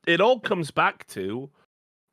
it all comes back to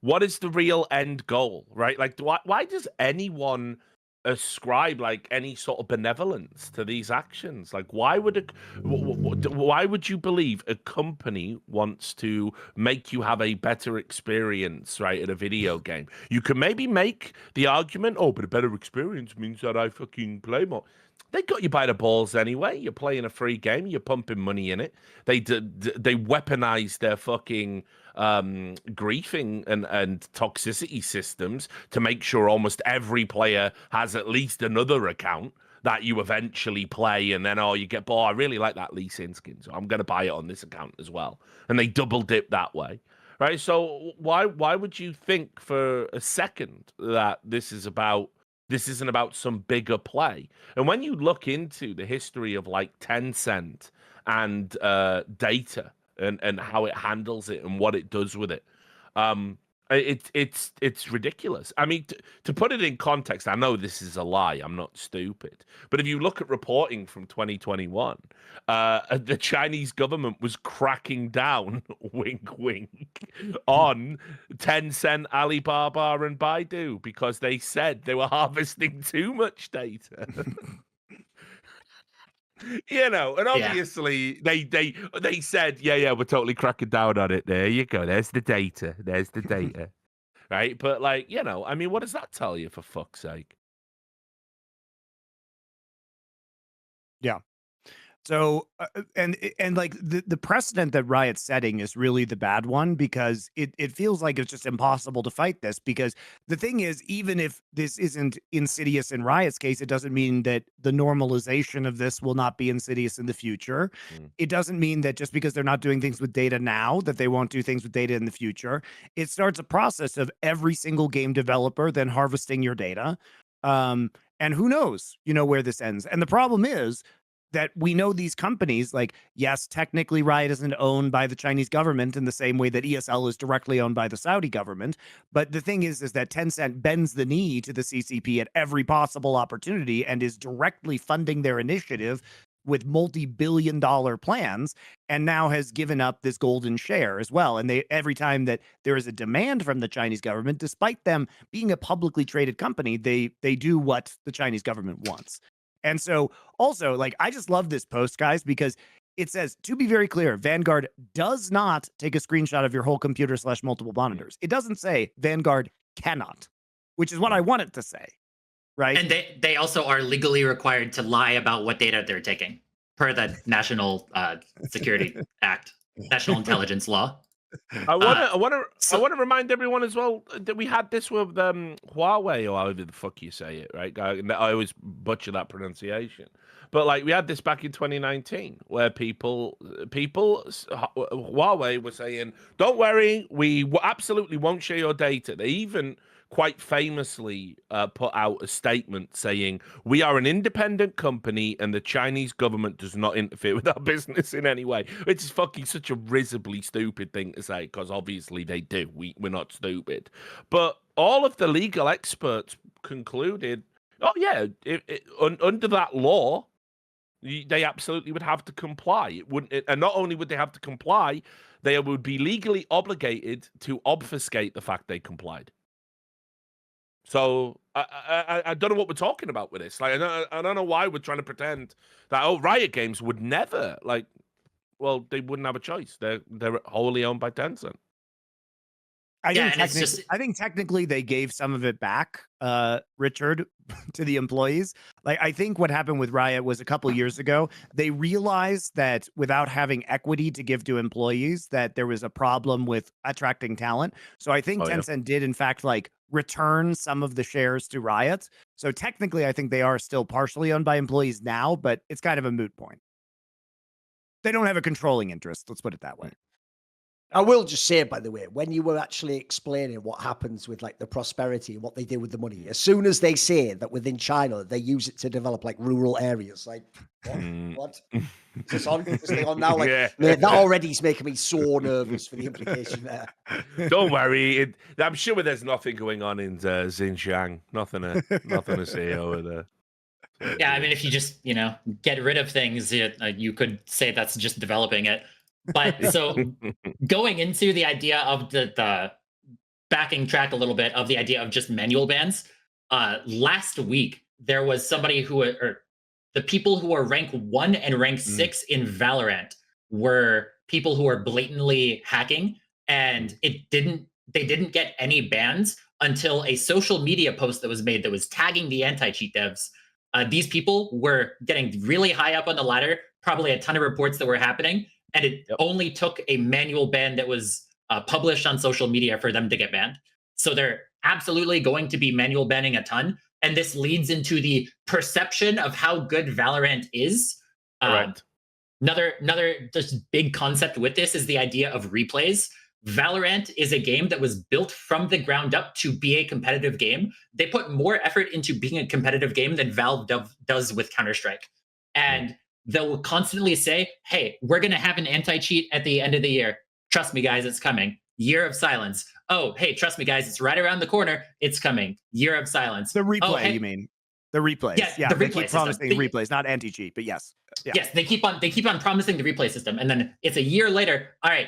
what is the real end goal, right? Like, why does anyone ascribe like any sort of benevolence to these actions? Like, why would you believe a company wants to make you have a better experience, right, at a video game? You can maybe make the argument, oh, but a better experience means that I fucking play more. They got you by the balls anyway. You're playing a free game. You're pumping money in it. They weaponize their fucking griefing and toxicity systems to make sure almost every player has at least another account that you eventually play, and then you get, oh, I really like that Lee Sin skin, so I'm gonna buy it on this account as well. And they double dip that way. Right? So why would you think for a second that this isn't about some bigger play? And when you look into the history of like Tencent and data and how it handles it and what it does with it, it's ridiculous. I mean, to put it in context, I know this is a lie. I'm not stupid, but if you look at reporting from 2021, the Chinese government was cracking down, wink, wink, on Tencent, Alibaba, and Baidu because they said they were harvesting too much data. And obviously they said, yeah, we're totally cracking down on it. There you go. There's the data. Right? But like, I mean, what does that tell you, for fuck's sake? Yeah. So, and like the precedent that Riot's setting is really the bad one, because it feels like it's just impossible to fight this. Because the thing is, even if this isn't insidious in Riot's case, it doesn't mean that the normalization of this will not be insidious in the future. It doesn't mean that just because they're not doing things with data now, that they won't do things with data in the future. It starts a process of every single game developer then harvesting your data. And who knows, where this ends. And the problem is that we know these companies, like, yes, technically Riot isn't owned by the Chinese government in the same way that ESL is directly owned by the Saudi government. But the thing is that Tencent bends the knee to the CCP at every possible opportunity and is directly funding their initiative with multi-billion-dollar plans, and now has given up this golden share as well. And every time that there is a demand from the Chinese government, despite them being a publicly traded company, they do what the Chinese government wants. And so also, like, I just love this post, guys, because it says, to be very clear, Vanguard does not take a screenshot of your whole computer / multiple monitors. It doesn't say Vanguard cannot, which is what I want it to say, right? And they also are legally required to lie about what data they're taking per the National Security Act, National Intelligence Law. I want to remind everyone as well that we had this with Huawei, or however the fuck you say it, right? I always butcher that pronunciation, but like we had this back in 2019, where people, Huawei were saying, "Don't worry, we absolutely won't share your data." They even quite famously put out a statement saying, "We are an independent company and the Chinese government does not interfere with our business in any way," which is fucking such a risibly stupid thing to say, because obviously they do. We're not stupid. But all of the legal experts concluded, oh yeah, under that law, they absolutely would have to comply. It wouldn't, and not only would they have to comply, they would be legally obligated to obfuscate the fact they complied. So I don't know what we're talking about with this. Like, I don't know why we're trying to pretend that Riot Games would never, like, well, they wouldn't have a choice. They're wholly owned by Tencent. I think technically they gave some of it back, Richard, to the employees. Like, I think what happened with Riot was a couple years ago, they realized that without having equity to give to employees, that there was a problem with attracting talent. So I think Tencent did, in fact, like, return some of the shares to Riot. So technically, I think they are still partially owned by employees now, but it's kind of a moot point. They don't have a controlling interest. Let's put it that way. I will just say, by the way, when you were actually explaining what happens with like the prosperity and what they do with the money, as soon as they say that within China they use it to develop like rural areas, like what? Is this on? Is this on now? Like, that already is making me so nervous for the implication there. Don't worry, I'm sure there's nothing going on in Xinjiang. Nothing to say over there. Yeah, I mean, if you just get rid of things, you could say that's just developing it. But so going into the idea of the backing track a little bit of the idea of just manual bans, last week there was somebody who, or the people who are rank 1 and rank 6 in Valorant were people who are blatantly hacking, and they didn't get any bans until a social media post that was made that was tagging the anti-cheat devs. These people were getting really high up on the ladder, probably a ton of reports that were happening, and it only took a manual ban that was published on social media for them to get banned. So they're absolutely going to be manual banning a ton, and this leads into the perception of how good Valorant is. Another just big concept with this is the idea of replays. Valorant is a game that was built from the ground up to be a competitive game. They put more effort into being a competitive game than Valve does with Counter-Strike. And they'll constantly say, hey, we're going to have an anti-cheat at the end of the year. Trust me, guys, it's coming. Year of silence. Oh, hey, trust me, guys, it's right around the corner. It's coming. Year of silence. The replay, oh, hey, you mean? The replays. Yeah, the they replay keep system. promising replays, not anti-cheat, but yes. Yeah. Yes, they keep on promising the replay system, and then it's a year later. All right,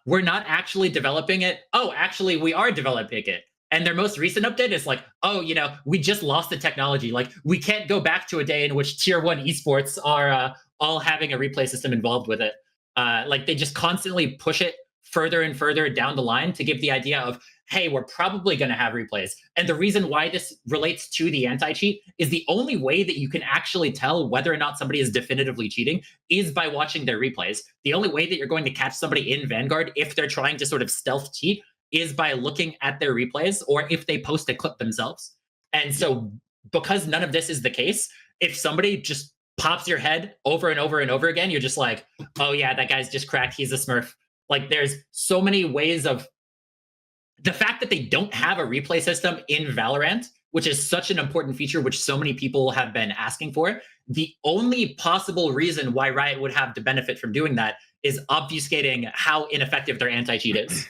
we're not actually developing it. Oh, actually, we are developing it. And their most recent update is like, oh, we just lost the technology. Like, we can't go back to a day in which tier 1 esports are all having a replay system involved with it. Like, they just constantly push it further and further down the line to give the idea of, hey, we're probably going to have replays. And the reason why this relates to the anti-cheat is the only way that you can actually tell whether or not somebody is definitively cheating is by watching their replays. The only way that you're going to catch somebody in Vanguard if they're trying to sort of stealth cheat is by looking at their replays or if they post a clip themselves. And so because none of this is the case, if somebody just pops your head over and over and over again, you're just like, oh yeah, that guy's just cracked. He's a smurf. Like, there's so many ways of the fact that they don't have a replay system in Valorant, which is such an important feature, which so many people have been asking for. The only possible reason why Riot would have to benefit from doing that is obfuscating how ineffective their anti-cheat is.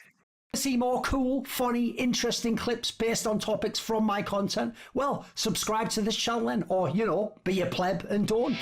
See more cool, funny, interesting clips based on topics from my content? Well, subscribe to this channel then, or, be a pleb and don't.